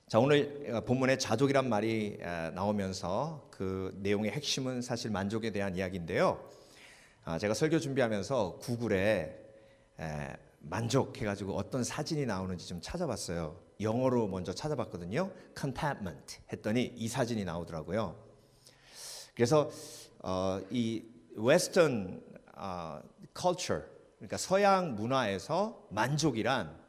자, 오늘 본문에 자족이란 말이 나오면서 그 내용의 핵심은 사실 만족에 대한 이야기인데요. 제가 설교 준비하면서 구글에 만족해가지고 어떤 사진이 나오는지 좀 찾아봤어요. 영어로 먼저 찾아봤거든요. contentment 했더니 이 사진이 나오더라고요. 그래서 이 웨스턴 culture, 그러니까 서양 문화에서 만족이란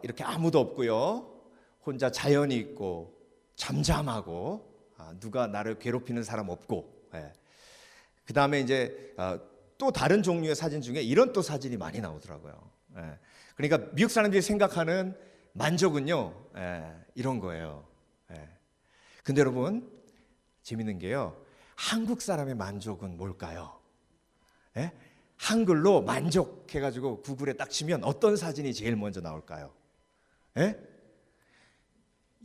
이렇게 아무도 없고요, 혼자 자연이 있고 잠잠하고 누가 나를 괴롭히는 사람 없고, 그 다음에 이제 또 다른 종류의 사진 중에 이런 또 사진이 많이 나오더라고요. 그러니까 미국 사람들이 생각하는 만족은요, 이런 거예요. 근데 여러분, 재밌는 게요, 한국 사람의 만족은 뭘까요? 한글로 만족해가지고 구글에 딱 치면 어떤 사진이 제일 먼저 나올까요?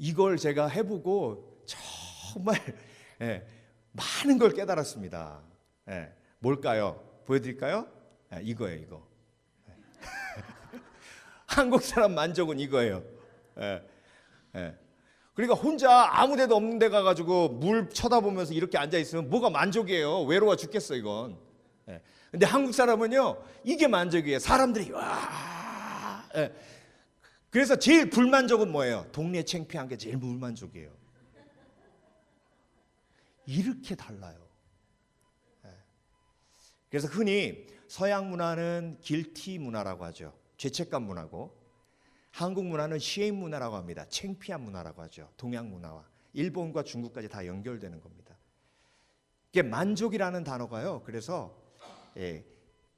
이걸 제가 해보고 정말 많은 걸 깨달았습니다. 뭘까요? 보여드릴까요? 이거예요, 이거. 한국 사람 만족은 이거예요. 그러니까 혼자 아무 데도 없는 데 가가지고 물 쳐다보면서 이렇게 앉아있으면 뭐가 만족이에요? 외로워 죽겠어, 이건. 근데 한국 사람은요, 이게 만족이에요. 사람들이 와. 그래서 제일 불만족은 뭐예요? 동네 창피한 게 제일 불만족이에요. 이렇게 달라요. 그래서 흔히 서양 문화는 길티 문화라고 하죠. 죄책감 문화고, 한국 문화는 shame 문화라고 합니다. 창피한 문화라고 하죠. 동양 문화와 일본과 중국까지 다 연결되는 겁니다. 이게 만족이라는 단어가요, 그래서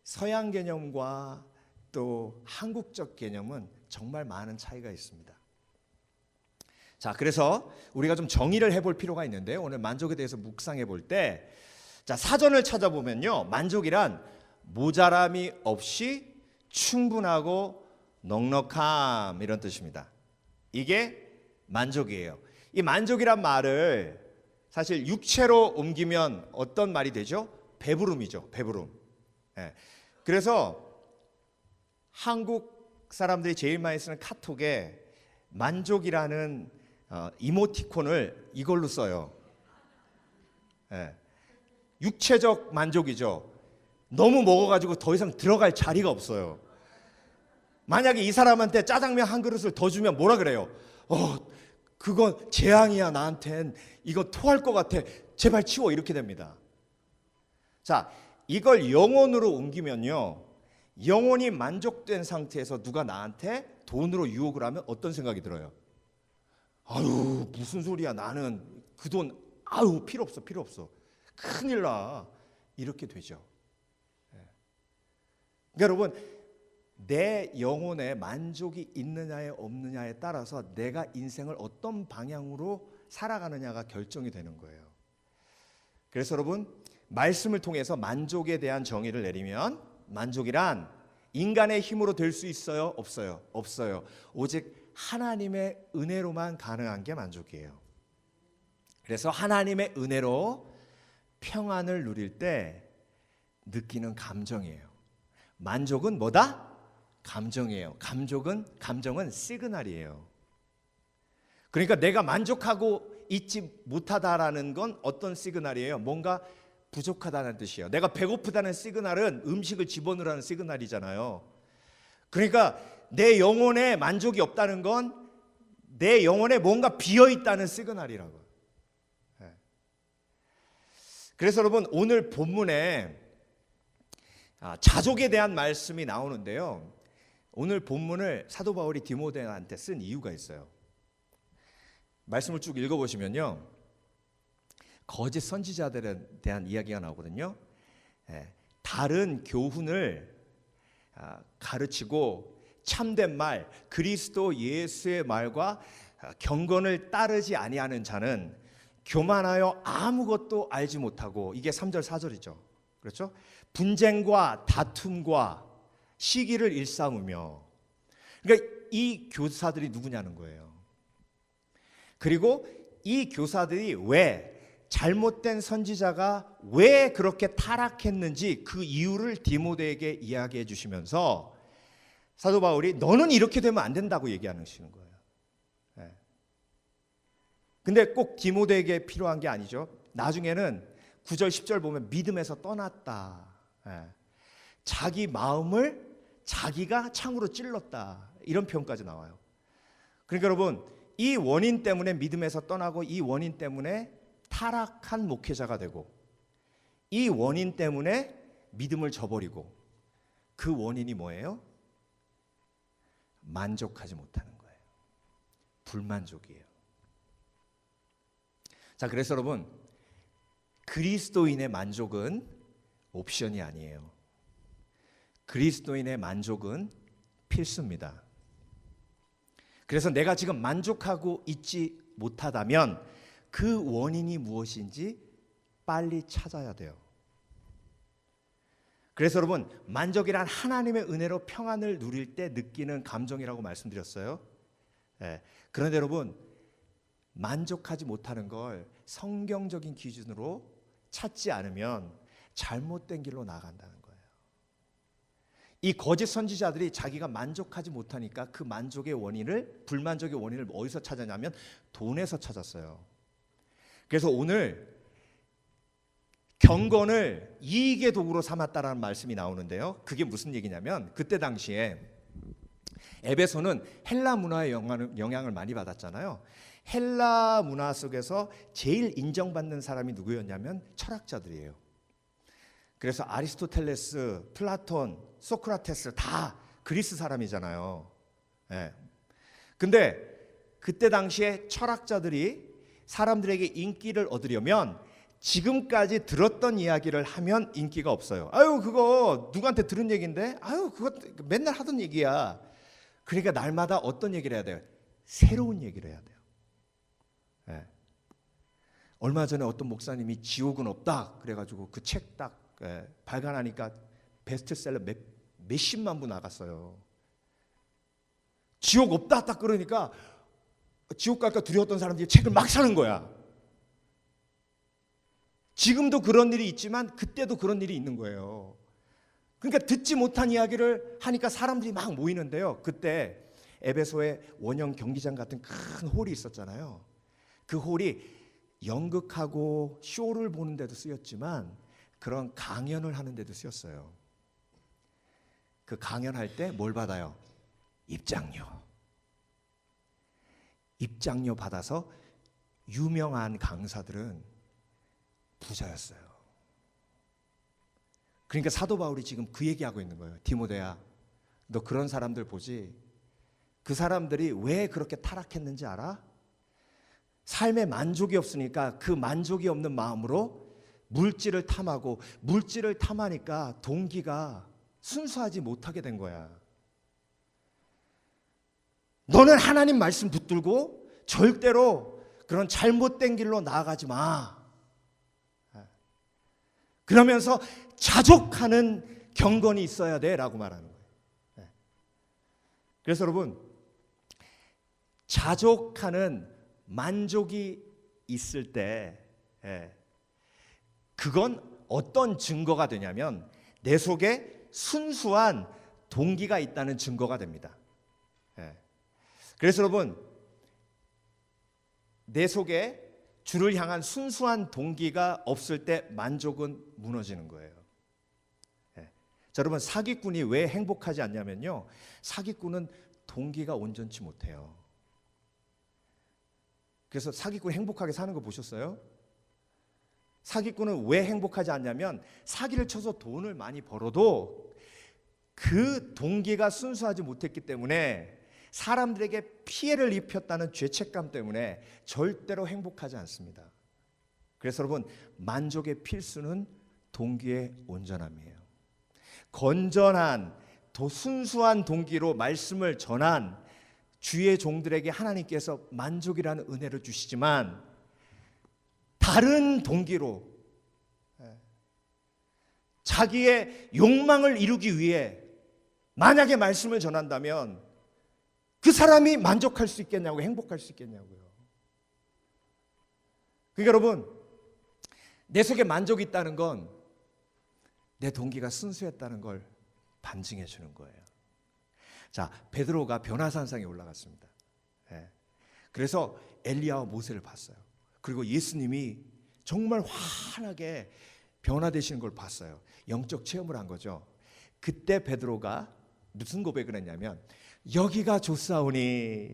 서양 개념과 또 한국적 개념은 정말 많은 차이가 있습니다. 자, 그래서 우리가 좀 정의를 해볼 필요가 있는데, 오늘 만족에 대해서 묵상해 볼 때, 자, 사전을 찾아보면요, 만족이란 모자람이 없이 충분하고 넉넉함, 이런 뜻입니다. 이게 만족이에요. 이 만족이란 말을 사실 육체로 옮기면 어떤 말이 되죠? 배부름이죠, 배부름. 그래서 한국 사람들이 제일 많이 쓰는 카톡에 만족이라는 이모티콘을 이걸로 써요. 육체적 만족이죠. 너무 먹어가지고 더 이상 들어갈 자리가 없어요. 만약에 이 사람한테 짜장면 한 그릇을 더 주면 뭐라 그래요? 그건 재앙이야, 나한텐. 이거 토할 것 같아. 제발 치워. 이렇게 됩니다. 자, 이걸 영혼으로 옮기면요, 영혼이 만족된 상태에서 누가 나한테 돈으로 유혹을 하면 어떤 생각이 들어요? 아유, 무슨 소리야, 나는 그 돈 필요 없어, 필요 없어, 큰일 나, 이렇게 되죠. 그러니까 여러분, 내 영혼에 만족이 있느냐에 없느냐에 따라서 내가 인생을 어떤 방향으로 살아가느냐가 결정이 되는 거예요. 그래서 여러분, 말씀을 통해서 만족에 대한 정의를 내리면, 만족이란 인간의 힘으로 될 수 있어요? 없어요? 없어요. 오직 하나님의 은혜로만 가능한 게 만족이에요. 그래서 하나님의 은혜로 평안을 누릴 때 느끼는 감정이에요. 만족은 뭐다? 감정이에요. 감정은 시그널이에요. 그러니까 내가 만족하고 있지 못하다라는 건 어떤 시그널이에요? 뭔가 부족하다는 뜻이에요. 내가 배고프다는 시그널은 음식을 집어넣으라는 시그널이잖아요. 그러니까 내 영혼에 만족이 없다는 건 내 영혼에 뭔가 비어있다는 시그널이라고. 그래서 여러분, 오늘 본문에 자족에 대한 말씀이 나오는데요, 오늘 본문을 사도 바울이 디모데한테 쓴 이유가 있어요. 말씀을 쭉 읽어보시면요, 거짓 선지자들에 대한 이야기가 나오거든요. 다른 교훈을 가르치고 참된 말, 그리스도 예수의 말과 경건을 따르지 아니하는 자는 교만하여 아무것도 알지 못하고, 이게 3절 4절이죠. 그렇죠? 분쟁과 다툼과 시기를 일삼으며, 그러니까 이 교사들이 누구냐는 거예요. 그리고 이 교사들이 왜, 잘못된 선지자가 왜 그렇게 타락했는지 그 이유를 디모데에게 이야기해 주시면서 사도 바울이 너는 이렇게 되면 안 된다고 얘기하시는 거예요. 근데 꼭 디모데에게 필요한 게 아니죠. 나중에는 9절 10절 보면 믿음에서 떠났다. 예. 자기 마음을 자기가 창으로 찔렀다. 이런 표현까지 나와요. 그러니까 여러분, 이 원인 때문에 믿음에서 떠나고 이 원인 때문에 타락한 목회자가 되고 이 원인 때문에 믿음을 저버리고 그 원인이 뭐예요? 만족하지 못하는 거예요. 불만족이에요. 자, 그래서 여러분, 그리스도인의 만족은 옵션이 아니에요. 그리스도인의 만족은 필수입니다. 그래서 내가 지금 만족하고 있지 못하다면 그 원인이 무엇인지 빨리 찾아야 돼요. 그래서 여러분, 만족이란 하나님의 은혜로 평안을 누릴 때 느끼는 감정이라고 말씀드렸어요. 예. 그런데 여러분, 만족하지 못하는 걸 성경적인 기준으로 찾지 않으면 잘못된 길로 나아간다는 거예요. 이 거짓 선지자들이 자기가 만족하지 못하니까 그 만족의 원인을, 불만족의 원인을 어디서 찾았냐면 돈에서 찾았어요. 그래서 오늘 경건을 이익의 도구로 삼았다라는 말씀이 나오는데요. 그게 무슨 얘기냐면 그때 당시에 에베소는 헬라 문화의 영향을 많이 받았잖아요. 헬라 문화 속에서 제일 인정받는 사람이 누구였냐면 철학자들이에요. 그래서 아리스토텔레스, 플라톤, 소크라테스 다 그리스 사람이잖아요. 예. 근데 그때 당시에 철학자들이 사람들에게 인기를 얻으려면 지금까지 들었던 이야기를 하면 인기가 없어요. 아유, 그거 누구한테 들은 얘기인데? 아유, 그거 맨날 하던 얘기야. 그러니까 날마다 어떤 얘기를 해야 돼요? 새로운 얘기를 해야 돼요. 예. 얼마 전에 어떤 목사님이 지옥은 없다 그래가지고 그 책 딱 발간하니까 베스트셀러 몇십만 부 나갔어요. 지옥 없다 딱 그러니까 지옥 갈까 두려웠던 사람들이 책을 막 사는 거야. 지금도 그런 일이 있지만 그때도 그런 일이 있는 거예요. 그러니까 듣지 못한 이야기를 하니까 사람들이 막 모이는데요. 그때 에베소에 원형 경기장 같은 큰 홀이 있었잖아요. 그 홀이 연극하고 쇼를 보는 데도 쓰였지만 그런 강연을 하는 데도 쓰였어요. 그 강연할 때 뭘 받아요? 입장료. 입장료 받아서 유명한 강사들은 부자였어요. 그러니까 사도 바울이 지금 그 얘기하고 있는 거예요. 디모데야, 너 그런 사람들 보지? 그 사람들이 왜 그렇게 타락했는지 알아? 삶에 만족이 없으니까 그 만족이 없는 마음으로 물질을 탐하고 물질을 탐하니까 동기가 순수하지 못하게 된 거야. 너는 하나님 말씀 붙들고 절대로 그런 잘못된 길로 나아가지 마. 그러면서 자족하는 경건이 있어야 돼라고 말하는 거예요. 그래서 여러분, 자족하는 만족이 있을 때 그건 어떤 증거가 되냐면 내 속에 순수한 동기가 있다는 증거가 됩니다. 그래서 여러분, 내 속에 주를 향한 순수한 동기가 없을 때 만족은 무너지는 거예요. 자, 여러분, 사기꾼이 왜 행복하지 않냐면요, 사기꾼은 동기가 온전치 못해요. 그래서 사기꾼 행복하게 사는 거 보셨어요? 사기꾼은 왜 행복하지 않냐면 사기를 쳐서 돈을 많이 벌어도 그 동기가 순수하지 못했기 때문에 사람들에게 피해를 입혔다는 죄책감 때문에 절대로 행복하지 않습니다. 그래서 여러분, 만족의 필수는 동기의 온전함이에요. 건전한 순수한 동기로 말씀을 전한 주의 종들에게 하나님께서 만족이라는 은혜를 주시지만 다른 동기로 자기의 욕망을 이루기 위해 만약에 말씀을 전한다면 그 사람이 만족할 수 있겠냐고, 행복할 수 있겠냐고요. 그러니까 여러분, 내 속에 만족이 있다는 건 내 동기가 순수했다는 걸 반증해 주는 거예요. 자, 베드로가 변화산상에 올라갔습니다. 그래서 엘리야와 모세를 봤어요. 그리고 예수님이 정말 환하게 변화되시는 걸 봤어요. 영적 체험을 한 거죠. 그때 베드로가 무슨 고백을 했냐면, 여기가 좋사오니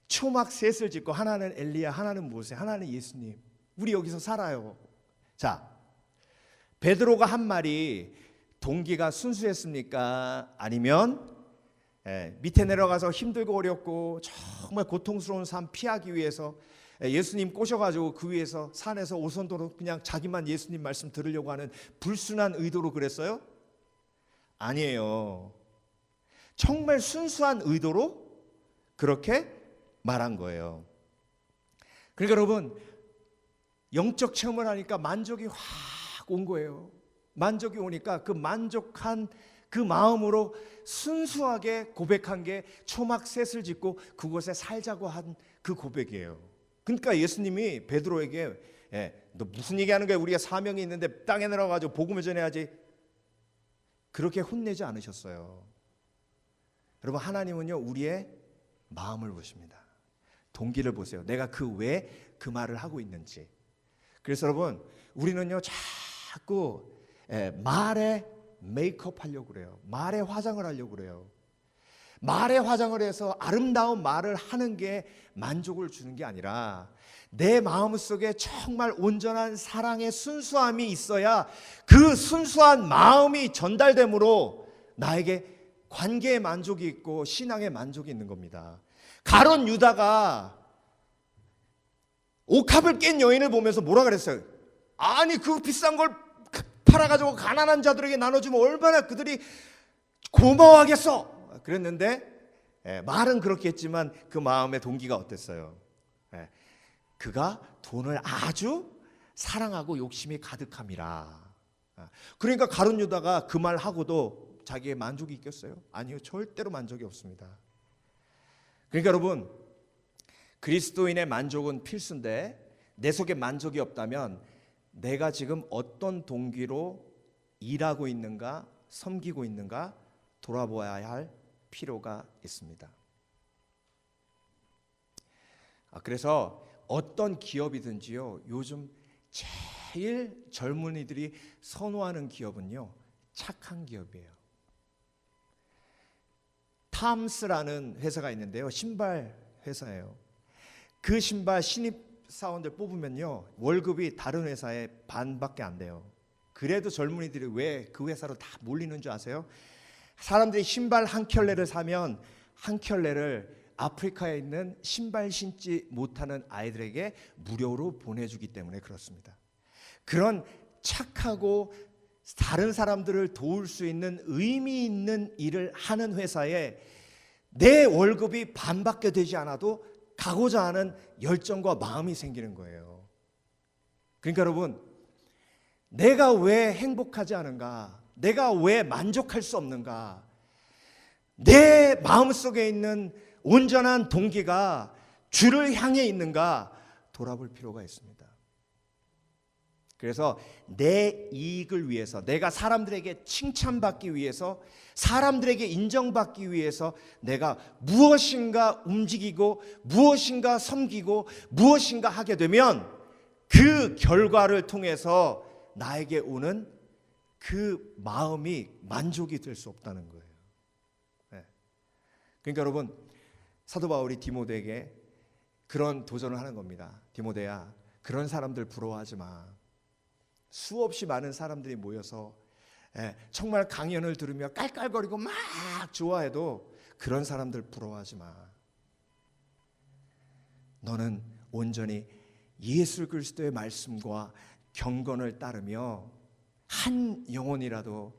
초막 셋을 짓고 하나는 엘리야, 하나는 모세, 하나는 예수님, 우리 여기서 살아요. 자, 베드로가 한 말이 동기가 순수했습니까? 아니면 밑에 내려가서 힘들고 어렵고 정말 고통스러운 삶 피하기 위해서 예수님 꼬셔가지고 그 위에서 산에서 오선도로 그냥 자기만 예수님 말씀 들으려고 하는 불순한 의도로 그랬어요? 아니에요. 정말 순수한 의도로 그렇게 말한 거예요. 그러니까 여러분, 영적 체험을 하니까 만족이 확 온 거예요. 만족이 오니까 그 만족한 그 마음으로 순수하게 고백한 게 초막 셋을 짓고 그곳에 살자고 한 그 고백이에요. 그러니까 예수님이 베드로에게 너 무슨 얘기하는 거야? 우리가 사명이 있는데 땅에 내려가지고 복음을 전해야지. 그렇게 혼내지 않으셨어요. 여러분, 하나님은요 우리의 마음을 보십니다. 동기를 보세요. 내가 그 왜 그 말을 하고 있는지. 그래서 여러분, 우리는요 자꾸 말에 메이크업 하려고 그래요. 말에 화장을 하려고 그래요. 말에 화장을 해서 아름다운 말을 하는 게 만족을 주는 게 아니라 내 마음속에 정말 온전한 사랑의 순수함이 있어야 그 순수한 마음이 전달되므로 나에게 관계의 만족이 있고 신앙의 만족이 있는 겁니다. 가룟 유다가 옥합을 깬 여인을 보면서 뭐라 그랬어요? 아니 그 비싼 걸 팔아가지고 가난한 자들에게 나눠주면 얼마나 그들이 고마워하겠어. 그랬는데 말은 그렇게 했지만 그 마음의 동기가 어땠어요? 그가 돈을 아주 사랑하고 욕심이 가득함이라. 그러니까 가룟 유다가 그 말하고도 자기의 만족이 있겠어요? 아니요, 절대로 만족이 없습니다. 그러니까 여러분, 그리스도인의 만족은 필수인데 내 속에 만족이 없다면 내가 지금 어떤 동기로 일하고 있는가, 섬기고 있는가 돌아보아야 할 필요가 있습니다. 그래서 어떤 기업이든지요, 요즘 제일 젊은이들이 선호하는 기업은요, 착한 기업이에요. 탐스라는 회사가 있는데요, 신발 회사예요. 그 신발 신입 사원들 뽑으면요, 월급이 다른 회사의 반밖에 안 돼요. 그래도 젊은이들이 왜 그 회사로 다 몰리는 줄 아세요? 사람들이 신발 한 켤레를 사면 한 켤레를 아프리카에 있는 신발 신지 못하는 아이들에게 무료로 보내주기 때문에 그렇습니다. 그런 착하고 다른 사람들을 도울 수 있는 의미 있는 일을 하는 회사에 내 월급이 반밖에 되지 않아도 가고자 하는 열정과 마음이 생기는 거예요. 그러니까 여러분, 내가 왜 행복하지 않은가? 내가 왜 만족할 수 없는가? 내 마음속에 있는 온전한 동기가 주를 향해 있는가 돌아볼 필요가 있습니다. 그래서 내 이익을 위해서, 내가 사람들에게 칭찬받기 위해서, 사람들에게 인정받기 위해서 내가 무엇인가 움직이고 무엇인가 섬기고 무엇인가 하게 되면 그 결과를 통해서 나에게 오는 그 마음이 만족이 될 수 없다는 거예요. 그러니까 여러분, 사도 바울이 디모데에게 그런 도전을 하는 겁니다. 디모데야, 그런 사람들 부러워하지 마. 수없이 많은 사람들이 모여서 정말 강연을 들으며 깔깔거리고 막 좋아해도 그런 사람들 부러워하지 마. 너는 온전히 예수 그리스도의 말씀과 경건을 따르며 한 영혼이라도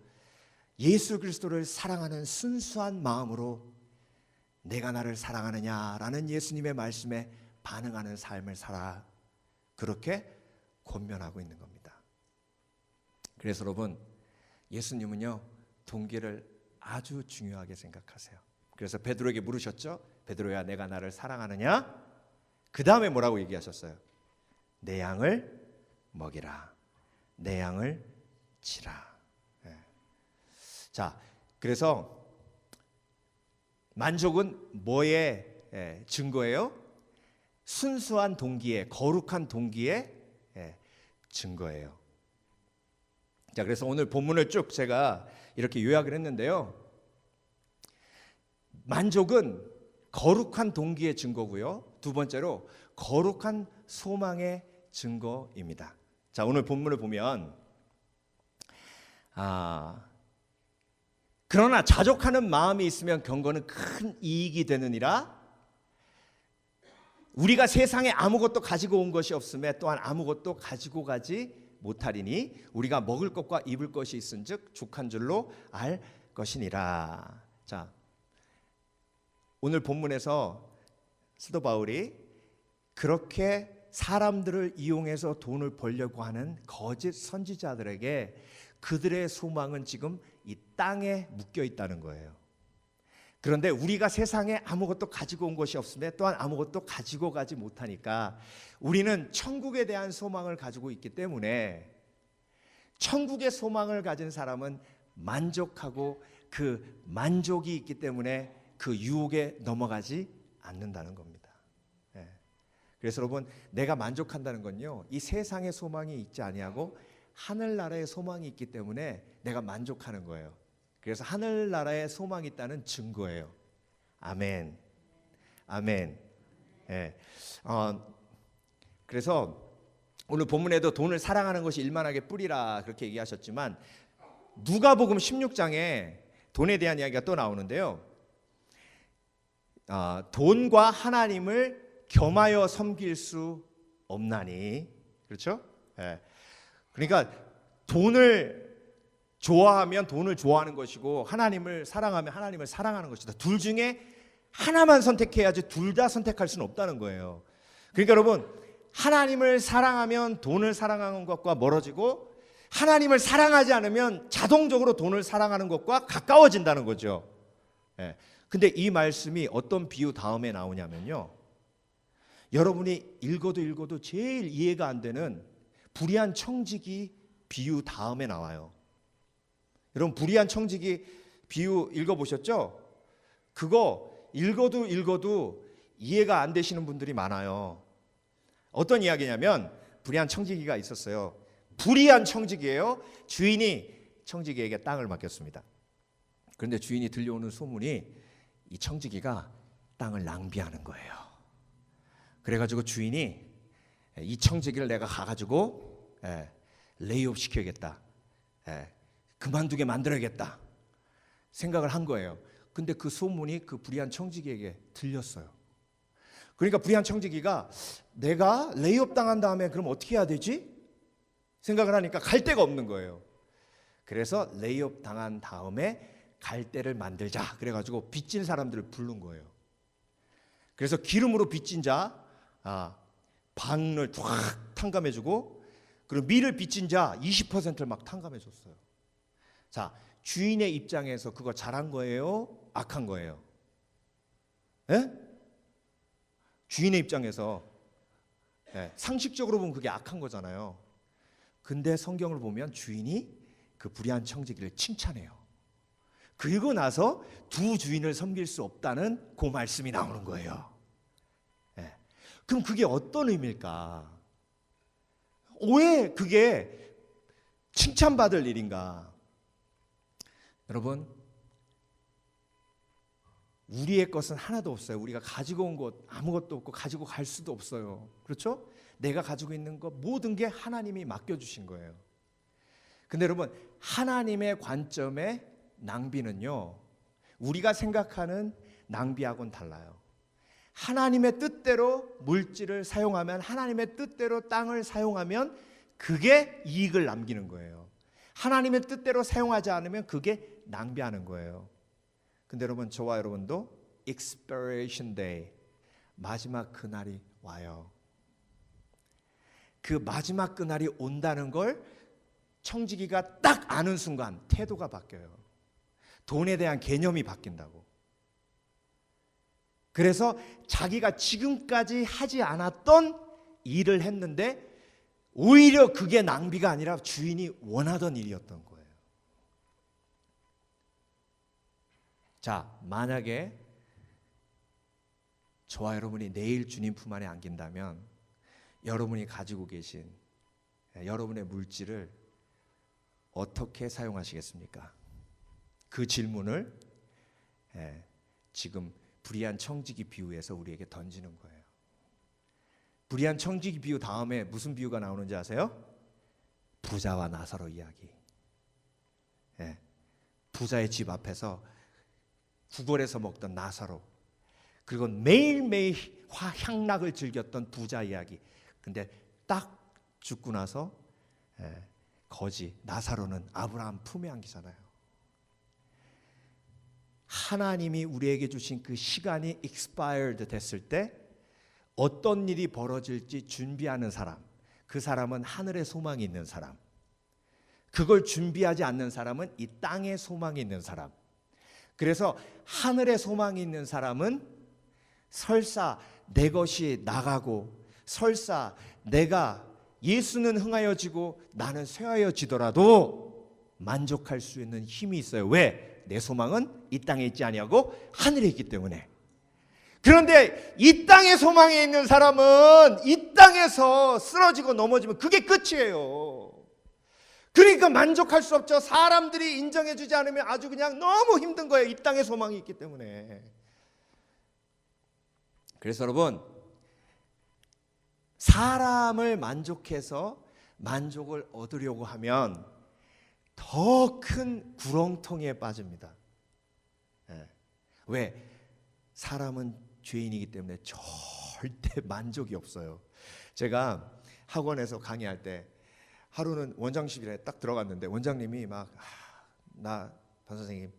예수 그리스도를 사랑하는 순수한 마음으로 내가 나를 사랑하느냐라는 예수님의 말씀에 반응하는 삶을 살아. 그렇게 권면하고 있는 겁니다. 그래서 여러분, 예수님은요 동기를 아주 중요하게 생각하세요. 그래서 베드로에게 물으셨죠. 베드로야, 내가 나를 사랑하느냐? 그 다음에 뭐라고 얘기하셨어요? 내 양을 먹이라, 내 양을 치라. 자, 그래서 만족은 뭐의 증거예요? 순수한 동기의, 거룩한 동기의 증거예요. 자, 그래서 오늘 본문을 쭉 제가 이렇게 요약을 했는데요. 만족은 거룩한 동기의 증거고요. 두 번째로 거룩한 소망의 증거입니다. 자, 오늘 본문을 보면 그러나 자족하는 마음이 있으면 경건은 큰 이익이 되느니라. 우리가 세상에 아무것도 가지고 온 것이 없음에 또한 아무것도 가지고 가지 못하리니 우리가 먹을 것과 입을 것이 있은즉 족한 줄로 알 것이니라. 자, 오늘 본문에서 사도 바울이 그렇게 사람들을 이용해서 돈을 벌려고 하는 거짓 선지자들에게 그들의 소망은 지금 이 땅에 묶여 있다는 거예요. 그런데 우리가 세상에 아무것도 가지고 온 것이 없으며 또한 아무것도 가지고 가지 못하니까 우리는 천국에 대한 소망을 가지고 있기 때문에 천국의 소망을 가진 사람은 만족하고 그 만족이 있기 때문에 그 유혹에 넘어가지 않는다는 겁니다. 그래서 여러분, 내가 만족한다는 건요, 이 세상의 소망이 있지 아니하고 하늘나라의 소망이 있기 때문에 내가 만족하는 거예요. 그래서 하늘나라의 소망이 있다는 증거예요. 아멘. 아멘. 그래서 오늘 본문에도 돈을 사랑하는 것이 일만하게 뿌리라 그렇게 얘기하셨지만 누가복음 16장에 돈에 대한 이야기가 또 나오는데요. 돈과 하나님을 겸하여 섬길 수 없나니, 그렇죠? 그러니까 돈을 좋아하면 돈을 좋아하는 것이고 하나님을 사랑하면 하나님을 사랑하는 것이다. 둘 중에 하나만 선택해야지 둘 다 선택할 수는 없다는 거예요. 그러니까 여러분, 하나님을 사랑하면 돈을 사랑하는 것과 멀어지고 하나님을 사랑하지 않으면 자동적으로 돈을 사랑하는 것과 가까워진다는 거죠. 근데 이 말씀이 어떤 비유 다음에 나오냐면요, 여러분이 읽어도 제일 이해가 안 되는 불의한 청지기 비유 다음에 나와요. 여러분, 불의한 청지기 비유 읽어보셨죠? 그거 읽어도 이해가 안 되시는 분들이 많아요. 어떤 이야기냐면 불의한 청지기가 있었어요. 불의한 청지기예요. 주인이 청지기에게 땅을 맡겼습니다. 그런데 주인이 들려오는 소문이 이 청지기가 땅을 낭비하는 거예요. 그래가지고 주인이 이 청지기를 내가 가가지고 레이업 시켜야겠다, 그만두게 만들어야겠다 생각을 한 거예요. 근데 그 소문이 그 불의한 청지기에게 들렸어요. 그러니까 불의한 청지기가 내가 레이업 당한 다음에 그럼 어떻게 해야 되지? 생각을 하니까 갈 데가 없는 거예요. 그래서 레이업 당한 다음에 갈 데를 만들자 그래가지고 빚진 사람들을 부른 거예요. 그래서 기름으로 빚진 자 반을 쫙 탕감해주고, 그리고 밀을 빚진 자 20%를 막 탕감해줬어요. 자, 주인의 입장에서 그거 잘한 거예요? 악한 거예요? 주인의 입장에서 상식적으로 보면 그게 악한 거잖아요. 근데 성경을 보면 주인이 그 불의한 청지기를 칭찬해요. 그리고 나서 두 주인을 섬길 수 없다는 그 말씀이 나오는 거예요. 그럼 그게 어떤 의미일까? 왜 그게 칭찬받을 일인가? 여러분, 우리의 것은 하나도 없어요. 우리가 가지고 온 것 아무것도 없고 가지고 갈 수도 없어요. 그렇죠? 내가 가지고 있는 것 모든 게 하나님이 맡겨주신 거예요. 근데 여러분, 하나님의 관점의 낭비는요, 우리가 생각하는 낭비하고는 달라요. 하나님의 뜻대로 물질을 사용하면, 하나님의 뜻대로 땅을 사용하면 그게 이익을 남기는 거예요. 하나님의 뜻대로 사용하지 않으면 그게 낭비하는 거예요. 근데 여러분, 저와 여러분도 expiration day, 마지막 그날이 와요. 그 마지막 그날이 온다는 걸 청지기가 딱 아는 순간 태도가 바뀌어요. 돈에 대한 개념이 바뀐다고. 그래서 자기가 지금까지 하지 않았던 일을 했는데 오히려 그게 낭비가 아니라 주인이 원하던 일이었던 거예요. 자, 만약에 저와 여러분이 내일 주님 품 안에 안긴다면 여러분이 가지고 계신 여러분의 물질을 어떻게 사용하시겠습니까? 그 질문을 지금 불의한 청지기 비유에서 우리에게 던지는 거예요. 불의한 청지기 비유 다음에 무슨 비유가 나오는지 아세요? 부자와 나사로 이야기. 부자의 집 앞에서 구걸해서 먹던 나사로, 그리고 매일매일 향락을 즐겼던 부자 이야기. 근데 딱 죽고 나서 거지 나사로는 아브라함 품에 안기잖아요. 하나님이 우리에게 주신 그 시간이 expired 됐을 때 어떤 일이 벌어질지 준비하는 사람, 그 사람은 하늘에 소망이 있는 사람. 그걸 준비하지 않는 사람은 이 땅에 소망이 있는 사람. 그래서 하늘에 소망이 있는 사람은 설사 내 것이 나가고, 설사 내가 예수는 흥하여지고 나는 쇠하여지더라도 만족할 수 있는 힘이 있어요. 왜? 내 소망은 이 땅에 있지 아니하고 하늘에 있기 때문에. 그런데 이 땅에 소망이 있는 사람은 이 땅에서 쓰러지고 넘어지면 그게 끝이에요. 그러니까 만족할 수 없죠. 사람들이 인정해 주지 않으면 아주 그냥 너무 힘든 거예요. 이 땅에 소망이 있기 때문에. 그래서 여러분, 사람을 만족해서 만족을 얻으려고 하면 더 큰 구렁텅이에 빠집니다. 왜? 사람은 죄인이기 때문에 절대 만족이 없어요. 제가 학원에서 강의할 때 하루는 원장실에 딱 들어갔는데 원장님이 막 나 반 선생님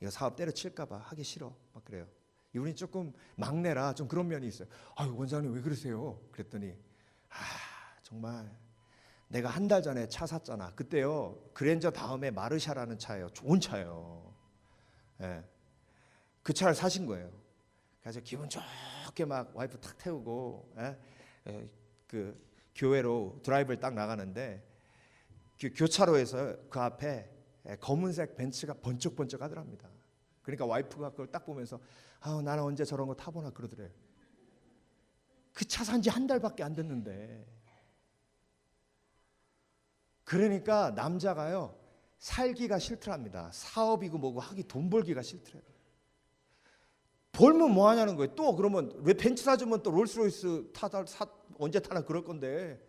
이거 사업 때려칠까 봐 하기 싫어 막 그래요. 우리 조금 막내라 좀 그런 면이 있어요. 아유 원장님 왜 그러세요? 그랬더니 정말 내가 한 달 전에 차 샀잖아. 그때요 그랜저 다음에 마르샤라는 차예요. 좋은 차예요. 그 차를 사신 거예요. 그래서 기분 좋게 막 와이프 탁 태우고 그 교회로 드라이브를 딱 나가는데 교차로에서 그 앞에 검은색 벤츠가 번쩍번쩍 하더랍니다. 그러니까 와이프가 그걸 딱 보면서 나는 언제 저런 거 타보나 그러더래요. 그 차 산 지 한 달밖에 안 됐는데. 그러니까 남자가요 살기가 싫더랍니다. 사업이고 뭐고 하기 돈 벌기가 싫더래요. 벌면 뭐 하냐는 거예요. 또 그러면 왜 벤츠 사주면 또 롤스로이스 언제 타나 그럴 건데.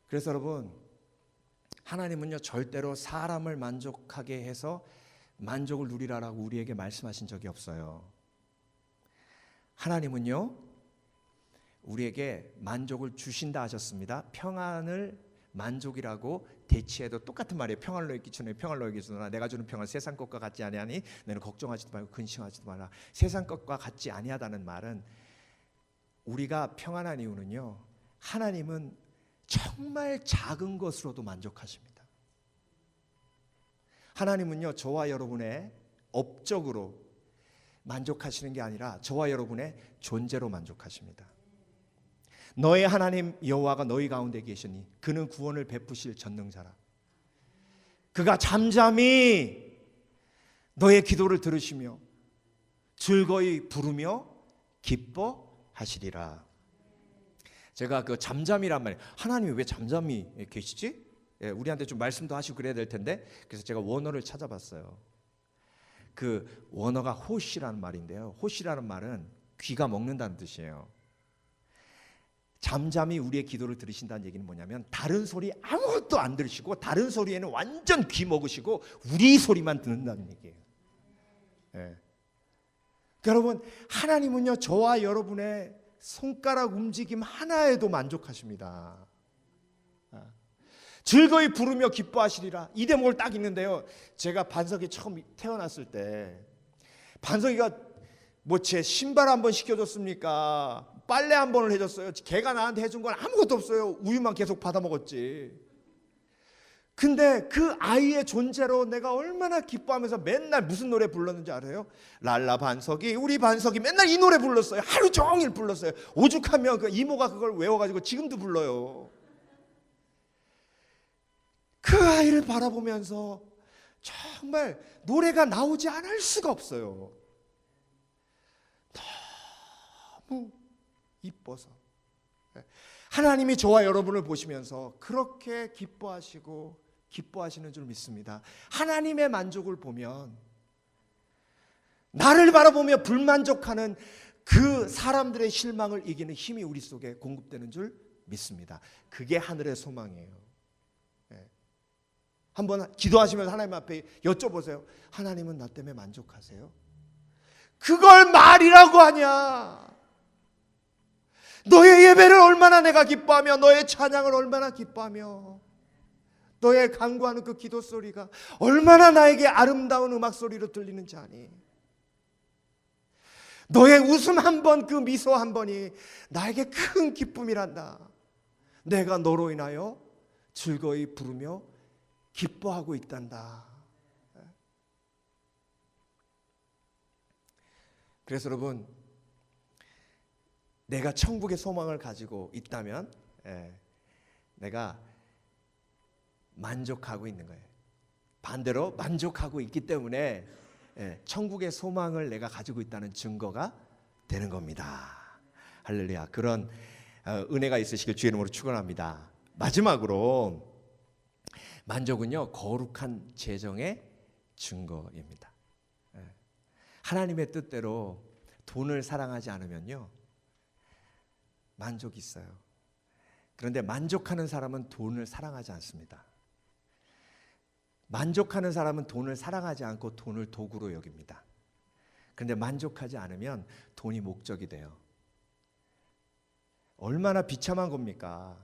그래서 여러분, 하나님은요 절대로 사람을 만족하게 해서 만족을 누리라라고 우리에게 말씀하신 적이 없어요. 하나님은요 우리에게 만족을 주신다 하셨습니다. 평안을 만족이라고 대치해도 똑같은 말이에요. 평안을 너에게 끼치노니 평안을 너에게 주노라. 내가 주는 평안 세상 것과 같지 아니하니 너는 걱정하지도 말고 근심하지도 말라. 세상 것과 같지 아니하다는 말은 우리가 평안한 이유는요 하나님은 정말 작은 것으로도 만족하십니다. 하나님은요 저와 여러분의 업적으로 만족하시는 게 아니라 저와 여러분의 존재로 만족하십니다. 너의 하나님 여호와가 너희 가운데 계시니 그는 구원을 베푸실 전능자라. 그가 잠잠히 너의 기도를 들으시며 즐거이 부르며 기뻐하시리라. 제가 그 잠잠이란 말이에요. 하나님이 왜 잠잠히 계시지? 우리한테 좀 말씀도 하시고 그래야 될 텐데 그래서 제가 원어를 찾아봤어요. 그 원어가 호시라는 말인데요. 호시라는 말은 귀가 먹는다는 뜻이에요. 잠잠히 우리의 기도를 들으신다는 얘기는 뭐냐면 다른 소리 아무것도 안 들으시고 다른 소리에는 완전 귀 먹으시고 우리 소리만 듣는다는 얘기예요. 여러분 하나님은요 저와 여러분의 손가락 움직임 하나에도 만족하십니다. 즐거이 부르며 기뻐하시리라. 이 대목을 딱 읽는데요. 제가 반석이 처음 태어났을 때 반석이가 뭐 제 신발 한 번 시켜줬습니까? 빨래 한 번을 해줬어요. 걔가 나한테 해준 건 아무것도 없어요. 우유만 계속 받아 먹었지. 근데 그 아이의 존재로 내가 얼마나 기뻐하면서 맨날 무슨 노래 불렀는지 알아요? 랄라 반석이 우리 반석이 맨날 이 노래 불렀어요. 하루 종일 불렀어요. 오죽하면 그 이모가 그걸 외워가지고 지금도 불러요. 그 아이를 바라보면서 정말 노래가 나오지 않을 수가 없어요. 너무 이뻐서. 하나님이 저와 여러분을 보시면서 그렇게 기뻐하시는 줄 믿습니다. 하나님의 만족을 보면, 나를 바라보며 불만족하는 그 사람들의 실망을 이기는 힘이 우리 속에 공급되는 줄 믿습니다. 그게 하늘의 소망이에요. 한번 기도하시면서 하나님 앞에 여쭤보세요. 하나님은 나 때문에 만족하세요? 그걸 말이라고 하냐? 너의 예배를 얼마나 내가 기뻐하며, 너의 찬양을 얼마나 기뻐하며, 너의 간구하는 그 기도 소리가 얼마나 나에게 아름다운 음악 소리로 들리는지 아니? 너의 웃음 한 번, 그 미소 한 번이 나에게 큰 기쁨이란다. 내가 너로 인하여 즐거이 부르며 기뻐하고 있단다. 그래서 여러분, 내가 천국의 소망을 가지고 있다면 내가 만족하고 있는 거예요. 반대로 만족하고 있기 때문에 천국의 소망을 내가 가지고 있다는 증거가 되는 겁니다. 할렐루야. 그런 은혜가 있으시길 주의 이름으로 축원합니다. 마지막으로 만족은요, 거룩한 재정의 증거입니다. 하나님의 뜻대로 돈을 사랑하지 않으면요, 만족이 있어요. 그런데 만족하는 사람은 돈을 사랑하지 않습니다. 만족하는 사람은 돈을 사랑하지 않고 돈을 도구로 여깁니다. 그런데 만족하지 않으면 돈이 목적이 돼요. 얼마나 비참한 겁니까?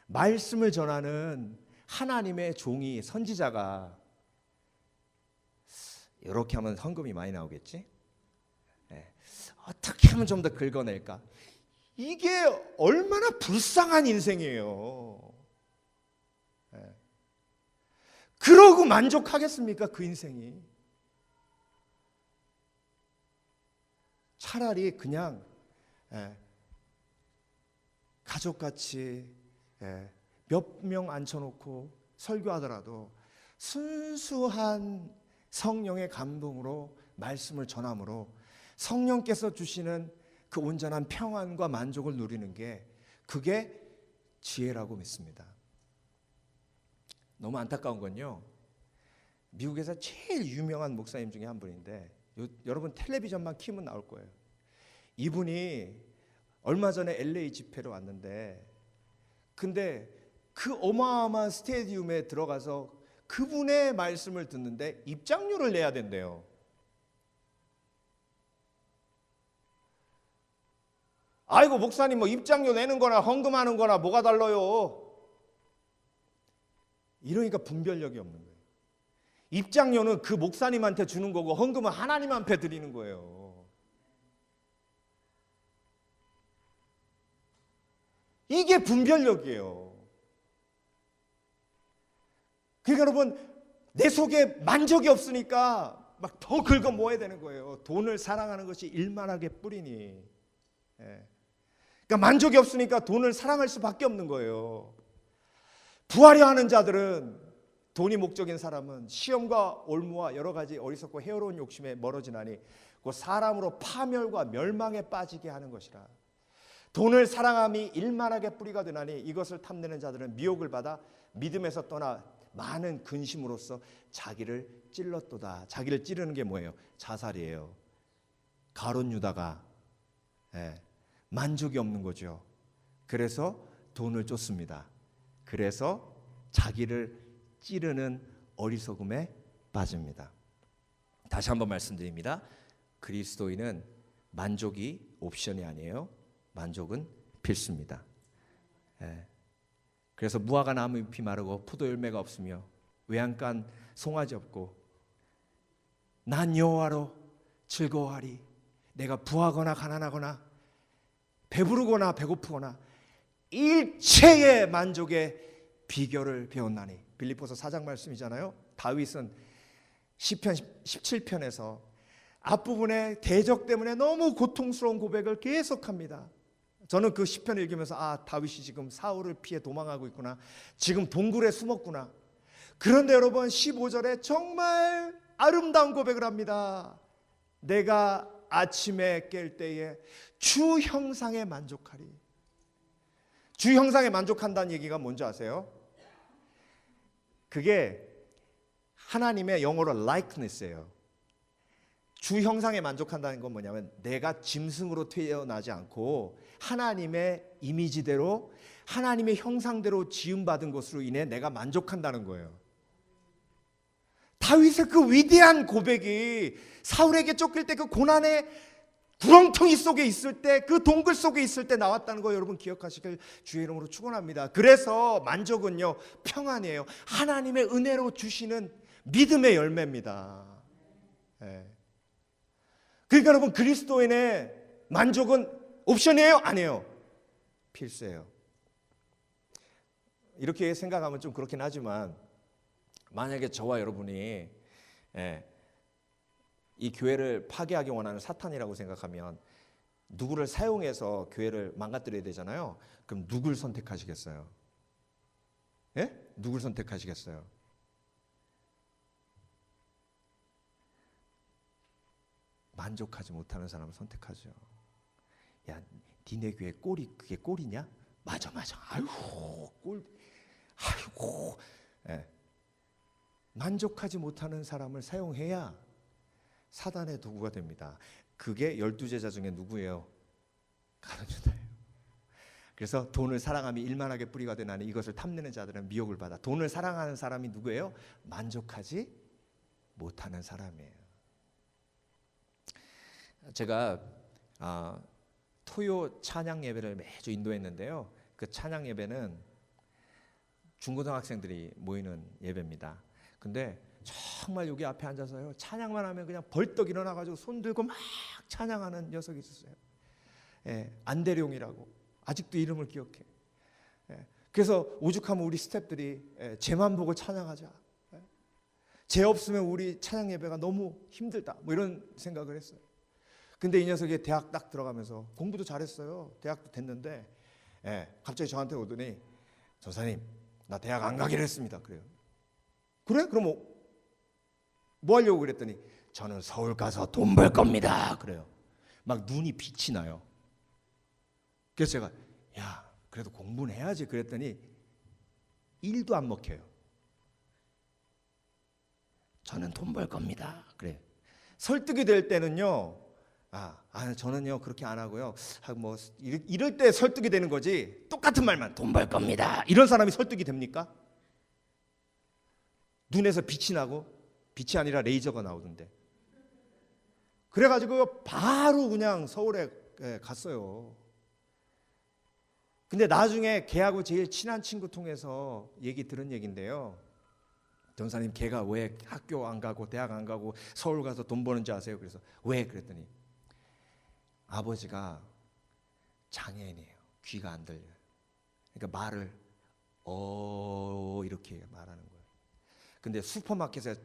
말씀을 전하는 하나님의 종이, 선지자가 이렇게 하면 헌금이 많이 나오겠지? 어떻게 하면 좀 더 긁어낼까? 이게 얼마나 불쌍한 인생이에요. 그러고 만족하겠습니까? 그 인생이. 차라리 그냥 가족같이 몇 명 앉혀놓고 설교하더라도 순수한 성령의 감동으로 말씀을 전함으로 성령께서 주시는 그 온전한 평안과 만족을 누리는 게, 그게 지혜라고 믿습니다. 너무 안타까운 건요, 미국에서 제일 유명한 목사님 중에 한 분인데, 여러분 텔레비전만 키면 나올 거예요. 이분이 얼마 전에 LA 집회로 왔는데, 근데 그 어마어마한 스테디움에 들어가서 그분의 말씀을 듣는데 입장료를 내야 된대요. 아이고 목사님, 뭐 입장료 내는 거나 헌금하는 거나 뭐가 달라요? 이러니까 분별력이 없는 거예요. 입장료는 그 목사님한테 주는 거고 헌금은 하나님한테 드리는 거예요. 이게 분별력이에요. 그러니까 여러분, 내 속에 만족이 없으니까 막 더 긁어 모아야 되는 거예요. 돈을 사랑하는 것이 일만하게 뿌리니. 그러니까 만족이 없으니까 돈을 사랑할 수밖에 없는 거예요. 부하려 하는 자들은, 돈이 목적인 사람은 시험과 올무와 여러 가지 어리석고 해로운 욕심에 멀어지나니 그 사람으로 파멸과 멸망에 빠지게 하는 것이라. 돈을 사랑함이 일만하게 뿌리가 되나니 이것을 탐내는 자들은 미혹을 받아 믿음에서 떠나 많은 근심으로써 자기를 찔렀도다. 자기를 찌르는 게 뭐예요? 자살이에요. 가룟 유다가 만족이 없는 거죠. 그래서 돈을 쫓습니다. 그래서 자기를 찌르는 어리석음에 빠집니다. 다시 한번 말씀드립니다. 그리스도인은 만족이 옵션이 아니에요. 만족은 필수입니다. 그래서 무화과 나무 잎이 마르고 포도 열매가 없으며 외양간 송아지 없고 난 여호와로 즐거워하리. 내가 부하거나 가난하거나 배부르거나 배고프거나 일체의 만족의 비결을 배웠나니. 빌립보서 4장 말씀이잖아요. 다윗은 시편 17편에서 앞부분에 대적 때문에 너무 고통스러운 고백을 계속합니다. 저는 그 시편을 읽으면서 다윗이 지금 사울을 피해 도망하고 있구나, 지금 동굴에 숨었구나. 그런데 여러분 15절에 정말 아름다운 고백을 합니다. 내가 아침에 깰 때에 주 형상에 만족하리. 주 형상에 만족한다는 얘기가 뭔지 아세요? 그게 하나님의 영어로 likeness예요. 주 형상에 만족한다는 건 뭐냐면 내가 짐승으로 태어나지 않고 하나님의 이미지대로 하나님의 형상대로 지음받은 것으로 인해 내가 만족한다는 거예요. 다윗의 그 위대한 고백이 사울에게 쫓길 때 그 고난의 구렁텅이 속에 있을 때, 그 동굴 속에 있을 때 나왔다는 거 여러분 기억하시길 주의 이름으로 축원합니다. 그래서 만족은요, 평안이에요. 하나님의 은혜로 주시는 믿음의 열매입니다. 네. 그러니까 여러분 그리스도인의 만족은 옵션이에요? 아니에요. 필수예요. 이렇게 생각하면 좀 그렇긴 하지만 만약에 저와 여러분이 이 교회를 파괴하기 원하는 사탄이라고 생각하면 누구를 사용해서 교회를 망가뜨려야 되잖아요. 그럼 누굴 선택하시겠어요? 예? 누굴 선택하시겠어요? 만족하지 못하는 사람을 선택하죠. 야, 니네 교회 꼴이 그게 꼴이냐? 맞아. 아이고 꼴, 아이고. 예. 만족하지 못하는 사람을 사용해야 사단의 도구가 됩니다. 그게 12제자 중에 누구예요? 가룟 유다예요. 그래서 돈을 사랑함이 일만하게 뿌리가 되나니 이것을 탐내는 자들은 미혹을 받아. 돈을 사랑하는 사람이 누구예요? 만족하지 못하는 사람이에요. 제가 토요 찬양 예배를 매주 인도했는데요. 그 찬양 예배는 중고등학생들이 모이는 예배입니다. 근데 정말 여기 앞에 앉아서요, 찬양만 하면 그냥 벌떡 일어나가지고 손 들고 막 찬양하는 녀석이 있었어요. 안대룡이라고. 아직도 이름을 기억해. 그래서 오죽하면 우리 스태프들이 쟤만 보고 찬양하자. 쟤 없으면 우리 찬양 예배가 너무 힘들다. 뭐 이런 생각을 했어요. 근데 이 녀석이 대학 딱 들어가면서 공부도 잘했어요. 대학도 됐는데 갑자기 저한테 오더니 전사님, 나 대학 안 가기로 했습니다. 그래요. 그래? 그럼 뭐 하려고 그랬더니 저는 서울 가서 돈 벌 겁니다. 그래요. 막 눈이 빛이 나요. 그래서 제가 야, 그래도 공부는 해야지 그랬더니 1도 안 먹혀요. 저는 돈 벌 겁니다. 그래. 설득이 될 때는요, 저는요 그렇게 안 하고요. 뭐 이럴 때 설득이 되는 거지. 똑같은 말만 돈 벌 겁니다. 이런 사람이 설득이 됩니까? 눈에서 빛이 나고 빛이 아니라 레이저가 나오던데. 그래가지고 바로 그냥 서울에 갔어요. 근데 나중에 걔하고 제일 친한 친구 통해서 얘기 들은 얘기인데요. 전사님, 걔가 왜 학교 안 가고 대학 안 가고 서울 가서 돈 버는지 아세요? 그래서 왜? 그랬더니 아버지가 장애인이에요. 귀가 안 들려요. 그러니까 말을 이렇게 말하는 거예요. 근데 슈퍼마켓에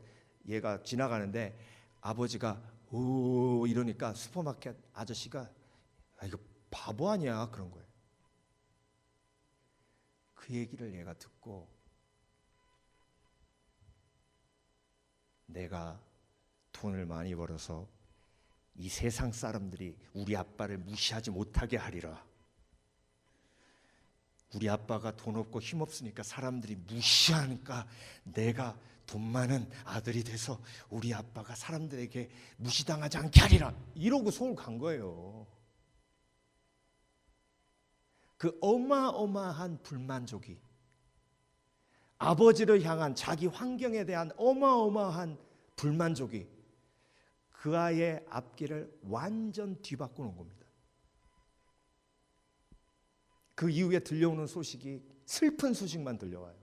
얘가 지나가는데 아버지가 오 이러니까 슈퍼마켓 아저씨가 이거 바보 아니야 그런 거예요. 그 얘기를 얘가 듣고 내가 돈을 많이 벌어서 이 세상 사람들이 우리 아빠를 무시하지 못하게 하리라. 우리 아빠가 돈 없고 힘 없으니까 사람들이 무시하니까 내가 돈 많은 아들이 돼서 우리 아빠가 사람들에게 무시당하지 않게 하리라. 이러고 서울 간 거예요. 그 어마어마한 불만족이 아버지를 향한 자기 환경에 대한 어마어마한 불만족이 그 아이의 앞길을 완전 뒤바꿔 놓은 겁니다. 그 이후에 들려오는 소식이 슬픈 소식만 들려와요.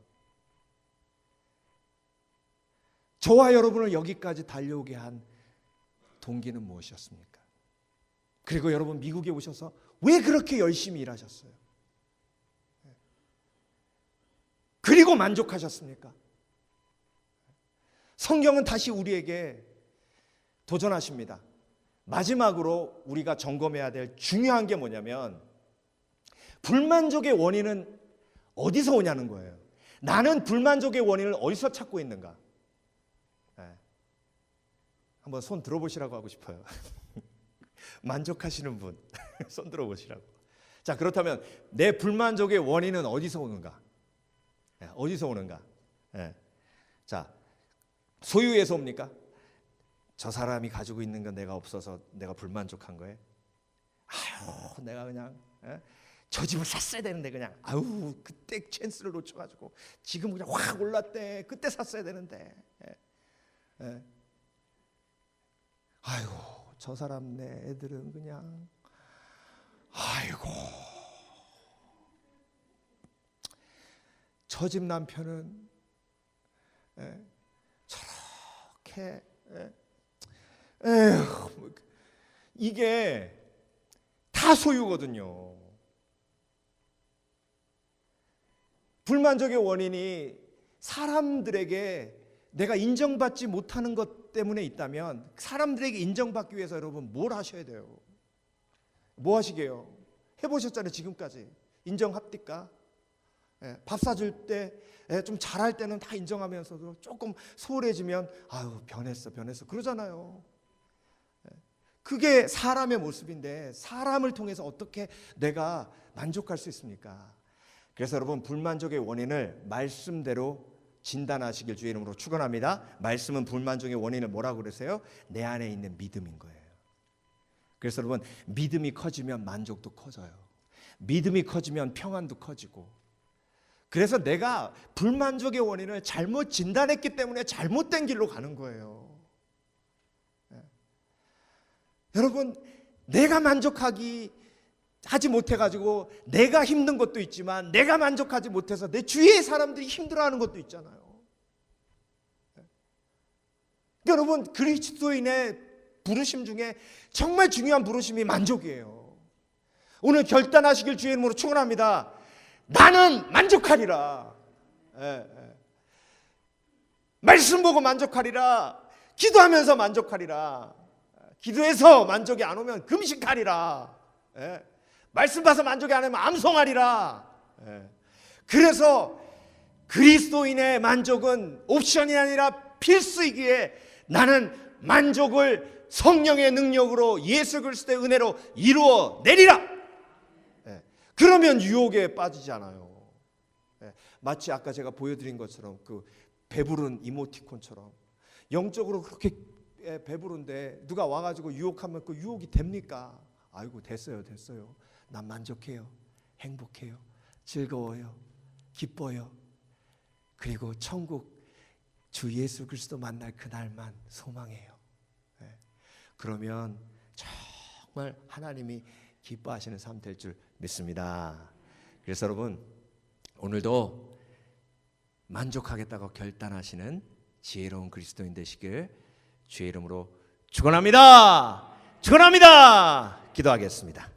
저와 여러분을 여기까지 달려오게 한 동기는 무엇이었습니까? 그리고 여러분 미국에 오셔서 왜 그렇게 열심히 일하셨어요? 그리고 만족하셨습니까? 성경은 다시 우리에게 도전하십니다. 마지막으로 우리가 점검해야 될 중요한 게 뭐냐면 불만족의 원인은 어디서 오냐는 거예요. 나는 불만족의 원인을 어디서 찾고 있는가? 한번 손 들어보시라고 하고 싶어요. 만족하시는 분 손 들어보시라고. 자, 그렇다면 내 불만족의 원인은 어디서 오는가? 어디서 오는가? 자, 소유에서 옵니까? 저 사람이 가지고 있는 건 내가 없어서 내가 불만족한 거예요? 아유, 내가 그냥 저 집을 샀어야 되는데 그냥 아유 그때 찬스를 놓쳐가지고 지금 그냥 확 올랐대. 그때 샀어야 되는데. 아이고 저 사람 내 애들은 그냥 아이고 저 집 남편은 저렇게 에휴, 이게 다 소유거든요. 불만족의 원인이 사람들에게 내가 인정받지 못하는 것 때문에 있다면 사람들에게 인정받기 위해서 여러분 뭘 하셔야 돼요? 뭐 하시게요? 해보셨잖아요. 지금까지. 인정합니까? 밥 사줄 때 좀 잘할 때는 다 인정하면서도 조금 소홀해지면 아유 변했어 그러잖아요. 그게 사람의 모습인데 사람을 통해서 어떻게 내가 만족할 수 있습니까? 그래서 여러분 불만족의 원인을 말씀대로 진단하시길 주의 이름으로 축원합니다. 말씀은 불만족의 원인을 뭐라고 그러세요? 내 안에 있는 믿음인 거예요. 그래서 여러분 믿음이 커지면 만족도 커져요. 믿음이 커지면 평안도 커지고. 그래서 내가 불만족의 원인을 잘못 진단했기 때문에 잘못된 길로 가는 거예요. 여러분 내가 만족하지 못해가지고 내가 힘든 것도 있지만 내가 만족하지 못해서 내 주위의 사람들이 힘들어하는 것도 있잖아요. 여러분 그리스도인의 부르심 중에 정말 중요한 부르심이 만족이에요. 오늘 결단하시길 주의 이름으로 축원합니다. 나는 만족하리라. 말씀 보고 만족하리라. 기도하면서 만족하리라. 기도해서 만족이 안 오면 금식하리라. 말씀 봐서 만족이 안 오면 암송하리라. 그래서 그리스도인의 만족은 옵션이 아니라 필수이기에 나는 만족을 성령의 능력으로 예수 그리스도의 은혜로 이루어 내리라. 그러면 유혹에 빠지지 않아요. 마치 아까 제가 보여드린 것처럼 그 배부른 이모티콘처럼 영적으로 그렇게 배부른데 누가 와가지고 유혹하면 그 유혹이 됩니까? 아이고 됐어요. 난 만족해요. 행복해요. 즐거워요. 기뻐요. 그리고 천국 주 예수 그리스도 만날 그날만 소망해요. 그러면 정말 하나님이 기뻐하시는 삶 될 줄 믿습니다. 그래서 여러분 오늘도 만족하겠다고 결단하시는 지혜로운 그리스도인 되시길 주의 이름으로 축원합니다. 기도하겠습니다.